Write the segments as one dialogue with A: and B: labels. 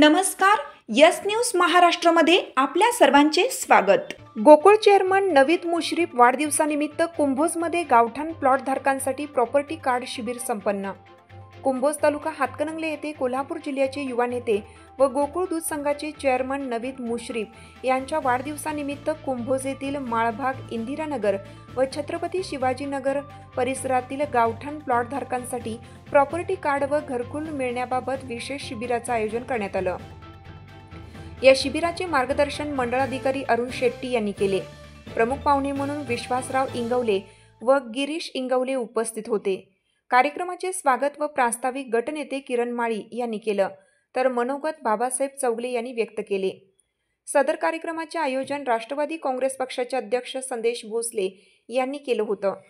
A: नमस्कार, yes news महाराष्ट्रामध्ये आपल्या सर्वांचे स्वागत। गोकुळ चेअरमन नवीद मुश्रीफ वाढदिवसानिमित्त कुंभोजमध्ये गावठाण प्लॉट धारकांसाठी प्रॉपर्टी कार्ड शिबिर संपन्न। कुंभोज तालुका हातकणंगले येथे कोल्हापूर जिल्ह्याचे युवा नेते व गोकुळ दूध संघाचे चेअरमन नवीद मुश्रीफ यांच्या वाढदिवसानिमित्त कुंभोज येथील माळभाग, इंदिरानगर व छत्रपती शिवाजीनगर परिसरातील गावठाण प्लॉट धारकांसाठी प्रॉपर्टी कार्ड व घरकुल मिळण्याबाबत विशेष शिबिराचे आयोजन करण्यात आलं। या शिबिराचे मार्गदर्शन मंडळाधिकारी अरुण शेट्टी यांनी केले। प्रमुख पाहुणे म्हणून विश्वासराव इंगवले व गिरीश इंगवले उपस्थित होते। कार्यक्रमाचे स्वागत व प्रास्ताविक गटनेते किरण माळी यांनी केलं, तर मनोगत बाबासाहेब चौगले यांनी व्यक्त केले। सदर कार्यक्रमाचे आयोजन राष्ट्रवादी काँग्रेस पक्षाचे अध्यक्ष संदेश भोसले यांनी केलं होतं।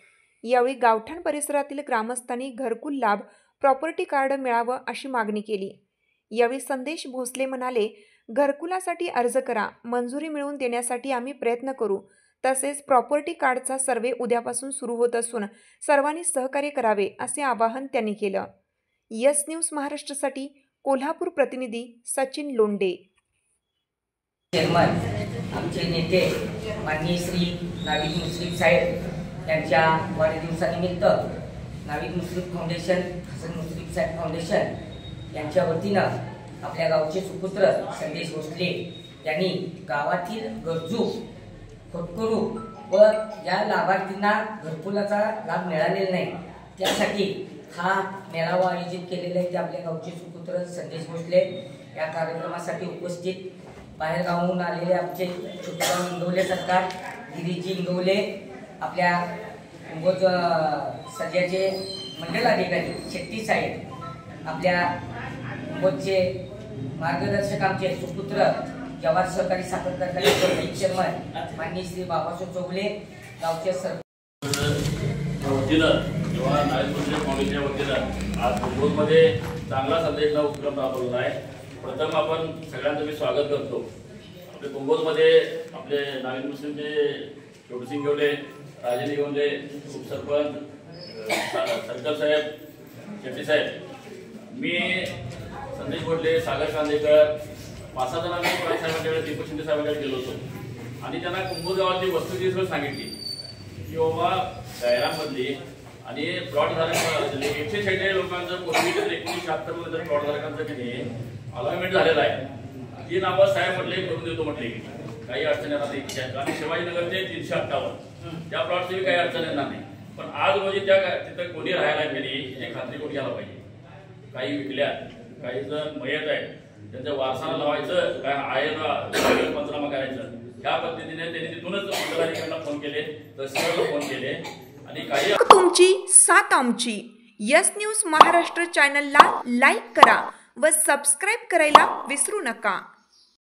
A: यावेळी गावठाण परिसरातील ग्रामस्थांनी घरकुल लाभ प्रॉपर्टी कार्ड मिळावं अशी मागणी केली। यावेळी संदेश भोसले म्हणाले, घरकुलासाठी अर्ज करा, मंजुरी मिळवून देण्यासाठी आम्ही प्रयत्न करू। तसेच प्रॉपर्टी कार्डचा सर्वे उद्यापासून सुरू होत असून सर्वांनी सहकार्य करावे असे आवाहन त्यांनी केलं। यस न्यूज महाराष्ट्रासाठी कोल्हापूर प्रतिनिधी सचिन लोंडे।
B: चेअरमन आमचे नेते माननीय श्री नवीद मुश्रीफ साहेब यांच्या वाढदिवसानिमित्त नवीद मुश्रीफ फाउंडेशन, हसन मुश्रीफ साहेब फाउंडेशन यांच्या वतीनं आपल्या गावचे सुपुत्र संदेश भोसले यांनी गावातील गरजू होतकरू व ज्या लाभार्थींना घरकुलाचा लाभ मिळालेला नाही त्यासाठी हा मेळावा आयोजित केलेला आहे। ते आपल्या गावचे सुपुत्र संदेश भोसले या कार्यक्रमासाठी उपस्थित बाहेर गावाहून आलेले आमचे छोटेराव इंगवले सरकार, गिरीजी इंगवले, आपल्या कुंभोज सध्याचे मंडल अधिकारी शेट्टी साहेब, आपल्या कुंभोजचे मार्गदर्शक आमचे सुपुत्र जवाहर सहकारी साखर कारखान्याचे चेअरमन माननीय श्री बाबासाहेब चौगले, गावचे
C: किंवा नवीद मुश्रीफ फाउंडेशनच्या वतीनं आज कुंभोजमध्ये चांगला संदेश उपक्रम राबवला आहे। प्रथम आपण सगळ्यांचं मी स्वागत करतो। आपल्या कुंभोजमध्ये आपले नवीद मुश्रीफचे छोटे इंगवले, राजे इंगवले, उपसरपंच सरकार साहेब, शेट्टी साहेब, मी संदेश भोसले, सागर कांदेकर, 5-6 जणांनी साहेबांकडे, दीपक शिंदे साहेबांकडे गेलो होतो आणि त्यांना कुंभोज गावाची वस्तुस्थिती सांगितली की बाबा शहरांमधली आणि प्लॉट धारक 146 लोकांचं पूर्वी 1976 मध्ये प्लॉट धारकांचं की अलॉटमेंट झालेलं आहे। ती नावं साहेब म्हटले करून देतो म्हटले, काही अडचण येणार नाही। आणि शिवाजीनगरचे 358 त्या प्लॉटची काही अडचण येणार नाही। पण आज रोजी त्या तिथं कोणी राहायला गेली याची खात्री कोणी घ्यायला पाहिजे। काही विकल्या, काही जण मयत आहे, त्यांच्या वारसाला लावायचं, काय आहे पंचनामा करायचं, ह्या पद्धतीने त्यांनी तिथूनच मंडळाधिकाऱ्यांना फोन केले, तहसीलदाराला फोन केले आणि काही
A: तुमची साथ आमची यस न्यूज महाराष्ट्र चॅनलला लाईक करा व सबस्क्राईब करायला विसरू नका।